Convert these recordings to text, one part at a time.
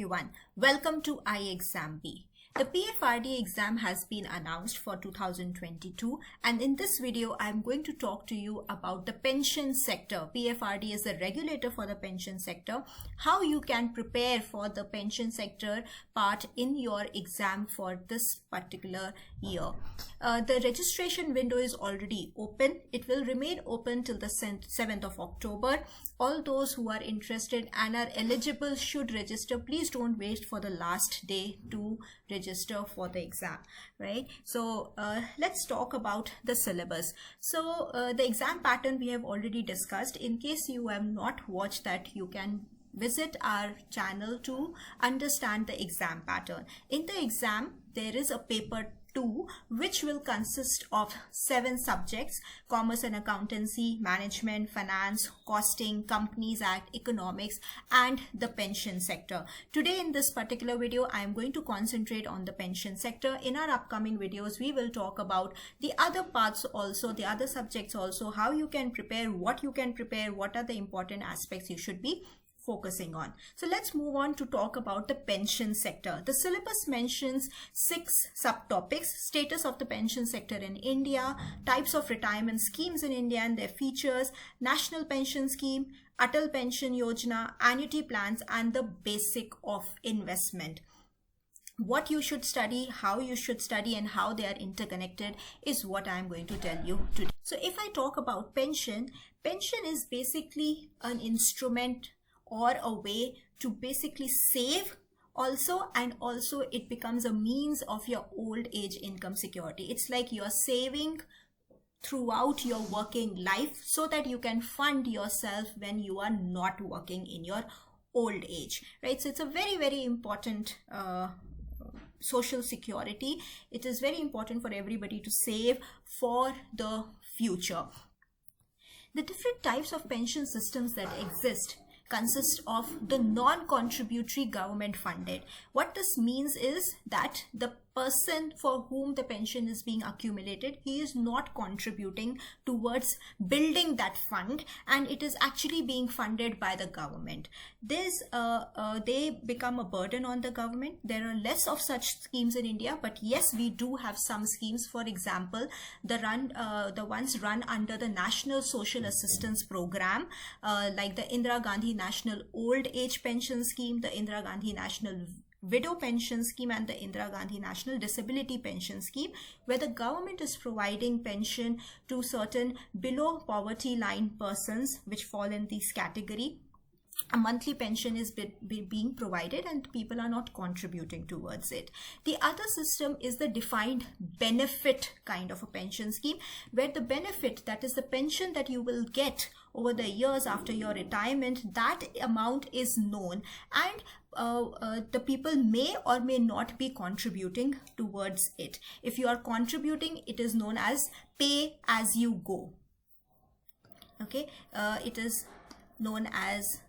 everyone, welcome to iExamB. The PFRDA exam has been announced for 2022, and in this video I am going to talk to you about the pension sector. PFRDA is the regulator for the pension sector, how you can prepare for the pension sector part in your exam for this particular year. The registration window is already open. It will remain open till the 7th of October. All those who are interested and are eligible should register. Please don't wait for the last day to register for the exam, right? So let's talk about the syllabus. So the exam pattern we have already discussed. In case you have not watched that, you can visit our channel to understand the exam pattern. In the exam, there is a paper 2 which will consist of 7 subjects: commerce and accountancy, management, finance, costing, companies act, economics, and the pension sector. Today in this particular video I am going to concentrate on the pension sector. In our upcoming videos we will talk about the other parts also, the other subjects also, how you can prepare, what you can prepare, what are the important aspects you should be focusing on. So let's move on to talk about the pension sector. The syllabus mentions 6 subtopics: status of the pension sector in India, types of retirement schemes in India and their features, national pension scheme, Atal Pension Yojana, annuity plans, and the basic of investment. What you should study, how you should study, and how they are interconnected is what I am going to tell you today. So if I talk about pension is basically an instrument or a way to basically save also, and also it becomes a means of your old age income security. It's like you're saving throughout your working life so that you can fund yourself when you are not working in your old age, right? So it's a very, very important social security. It is very important for everybody to save for the future. The different types of pension systems that exist consist of the non-contributory government funded. What this means is that the person for whom the pension is being accumulated, he is not contributing towards building that fund, and it is actually being funded by the government. They become a burden on the government. There are less of such schemes in India, but yes, we do have some schemes. For example, the ones run under the National Social Assistance Program, like the Indira Gandhi National Old Age Pension Scheme, the Indira Gandhi National Widow Pension Scheme, and the Indira Gandhi National Disability Pension Scheme, where the government is providing pension to certain below poverty line persons which fall in this category. A monthly pension is being provided and people are not contributing towards it. The other system is the defined benefit kind of a pension scheme, where the benefit, that is the pension that you will get over the years after your retirement, that amount is known, and the people may or may not be contributing towards it. If you are contributing, it is known as pay as you go. Okay, it is known as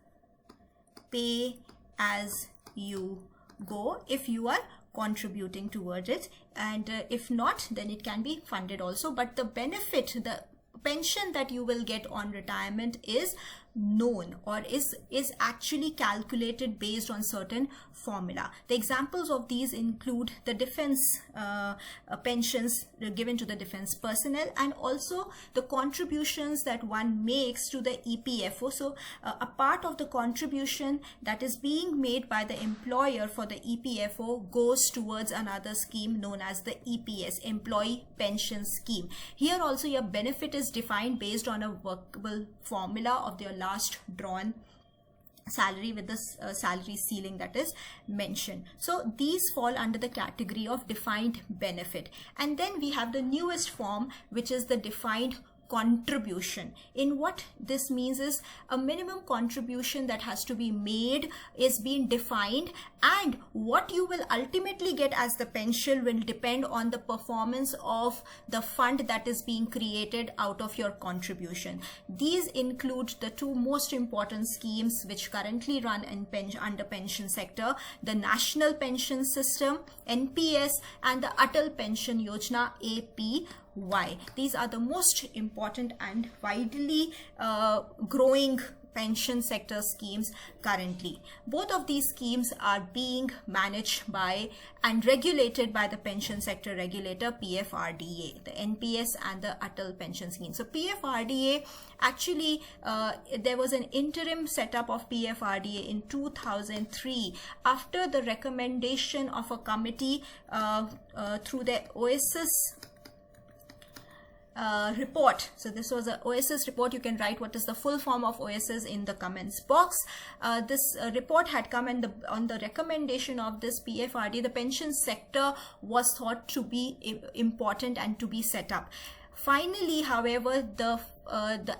pay as you go if you are contributing towards it, and if not, then it can be funded also. But the benefit, the pension that you will get on retirement is known, or is actually calculated based on certain formula. The examples of these include the defense pensions given to the defense personnel, and also the contributions that one makes to the EPFO. So a part of the contribution that is being made by the employer for the EPFO goes towards another scheme known as the EPS, Employee Pension Scheme. Here also your benefit is defined based on a workable formula of their last drawn salary with the salary ceiling that is mentioned. So these fall under the category of defined benefit. And then we have the newest form, which is the defined contribution. In what this means is a minimum contribution that has to be made is being defined, and what you will ultimately get as the pension will depend on the performance of the fund that is being created out of your contribution. These include the 2 most important schemes which currently run in under pension sector: the National Pension System, NPS, and the Atal Pension Yojana, AP. Why? These are the most important and widely growing pension sector schemes currently. Both of these schemes are being managed by and regulated by the pension sector regulator PFRDA, the NPS and the Atal Pension Scheme. So PFRDA actually, there was an interim setup of PFRDA in 2003 after the recommendation of a committee through the OASIS report. So this was a OASIS report. You can write what is the full form of OASIS in the comments box. This report had come, and on the recommendation of this PFRD, the pension sector was thought to be important and to be set up. Finally, however, the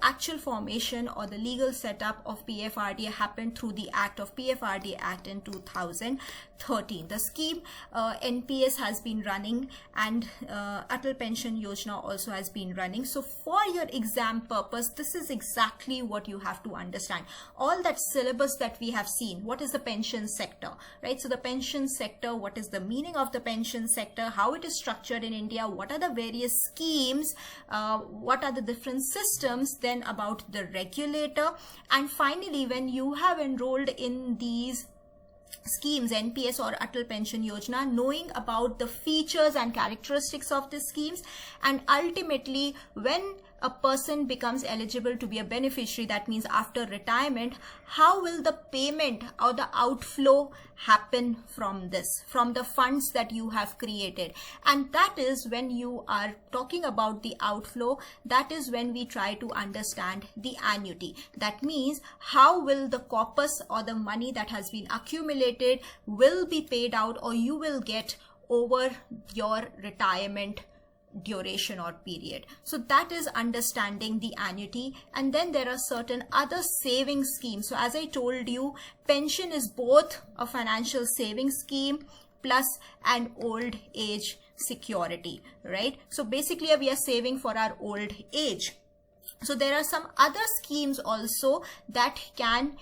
actual formation or the legal setup of PFRDA happened through the PFRDA Act in 2013. The scheme NPS has been running, and Atal Pension Yojana also has been running. So for your exam purpose, this is exactly what you have to understand. All that syllabus that we have seen, what is the pension sector, right? So the pension sector, what is the meaning of the pension sector, how it is structured in India, what are the various schemes, what are the different systems, then about the regulator, and finally when you have enrolled in these schemes, NPS or Atal Pension Yojana, knowing about the features and characteristics of the schemes, and ultimately when a person becomes eligible to be a beneficiary, that means after retirement, how will the payment or the outflow happen from this, from the funds that you have created. And that is when you are talking about the outflow, that is when we try to understand the annuity. That means how will the corpus or the money that has been accumulated will be paid out, or you will get over your retirement duration or period. So that is understanding the annuity. And then there are certain other saving schemes. So as I told you, pension is both a financial saving scheme plus an old age security, right? So basically we are saving for our old age. So there are some other schemes also that can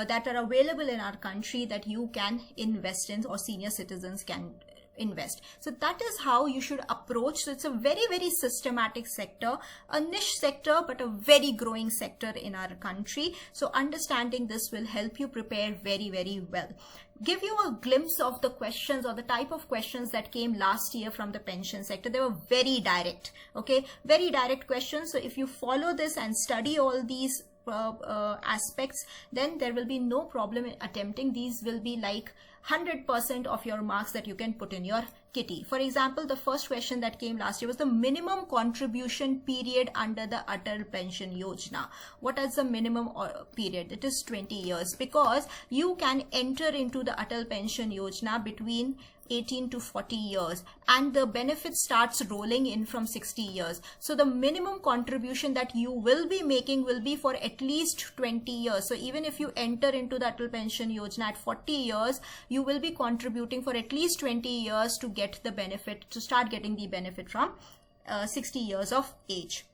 that are available in our country that you can invest in, or senior citizens can invest. So that is how you should approach. So it's a very, very systematic sector, a niche sector, but a very growing sector in our country. So understanding this will help you prepare very, very well. Give you a glimpse of the questions or the type of questions that came last year from the pension sector. They were very direct, okay, very direct questions. So if you follow this and study all these aspects, then there will be no problem in attempting. These will be like 100% of your marks that you can put in your kitty. For example, the first question that came last year was the minimum contribution period under the Atal Pension Yojana. What is the minimum period? It is 20 years, because you can enter into the Atal Pension Yojana between 18 to 40 years, and the benefit starts rolling in from 60 years. So the minimum contribution that you will be making will be for at least 20 years. So even if you enter into the Atal Pension Yojana at 40 years, you will be contributing for at least 20 years to get the benefit, to start getting the benefit from 60 years of age.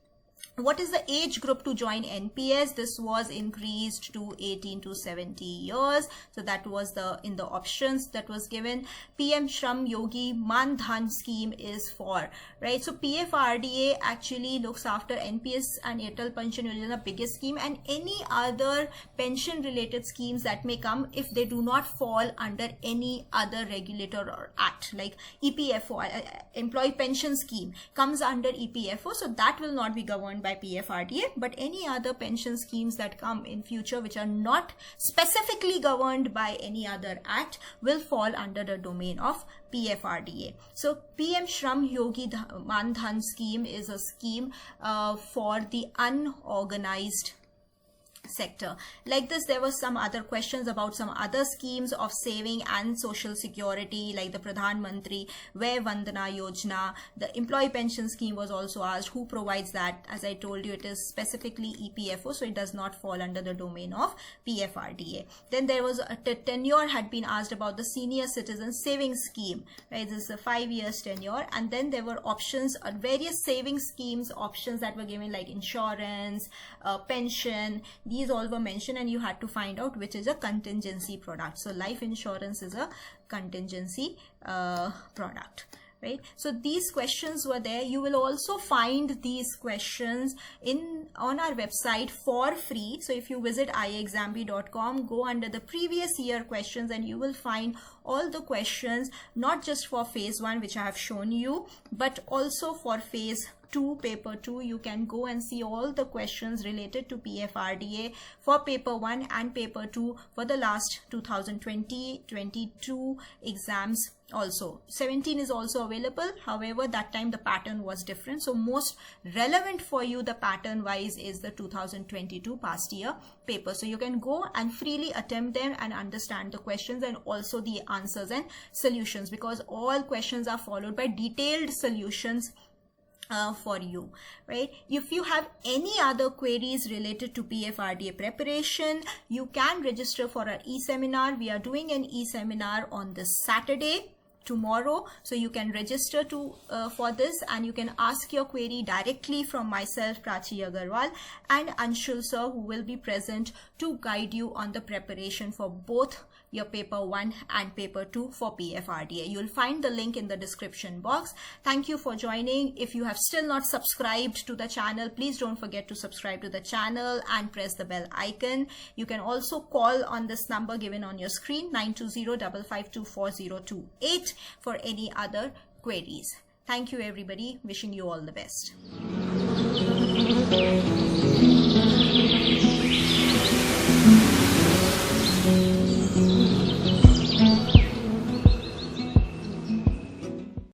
What is the age group to join NPS? This was increased to 18 to 70 years. So that was in the options that was given. PM Shram Yogi Man Dhan scheme is for, right? So PFRDA actually looks after NPS and Atal Pension Yojana, biggest scheme, and any other pension related schemes that may come if they do not fall under any other regulator or act, like EPFO, Employee Pension Scheme comes under EPFO. So that will not be governed by PFRDA, but any other pension schemes that come in future which are not specifically governed by any other act will fall under the domain of PFRDA. So PM Shram Yogi Man Dhan scheme is a scheme for the unorganized sector. Like this, there was some other questions about some other schemes of saving and social security, like the Pradhan Mantri Vay Vandana Yojana. The employee pension scheme was also asked. Who provides that? As I told you, it is specifically EPFO, so it does not fall under the domain of PFRDA. Then there was a tenure had been asked about the senior citizen savings scheme, right? This is a 5 years tenure. And then there were options, various savings schemes options that were given, like insurance, pension. These all were mentioned, and you had to find out which is a contingency product. So life insurance is a contingency product, right? So these questions were there. You will also find these questions on our website for free. So if you visit iexambee.com, go under the previous year questions, and you will find all the questions, not just for phase 1, which I have shown you, but also for phase 2, paper 2. You can go and see all the questions related to PFRDA for paper 1 and paper 2 for the last 2020-22 exams. Also 17 is also available, however that time the pattern was different. So most relevant for you, the pattern wise, is the 2022 past year paper. So you can go and freely attempt them and understand the questions and also the answers and solutions, because all questions are followed by detailed solutions for you, right? If you have any other queries related to PFRDA preparation, you can register for our e-seminar. We are doing an e-seminar on this Saturday, tomorrow, so you can register for this, and you can ask your query directly from myself, Prachi Agarwal, and Anshul sir, who will be present to guide you on the preparation for both your paper 1 and paper 2 for PFRDA. You'll find the link in the description box. Thank you for joining. If you have still not subscribed to the channel, please don't forget to subscribe to the channel and press the bell icon. You can also call on this number given on your screen, 920-552-4028, for any other queries. Thank you everybody. Wishing you all the best.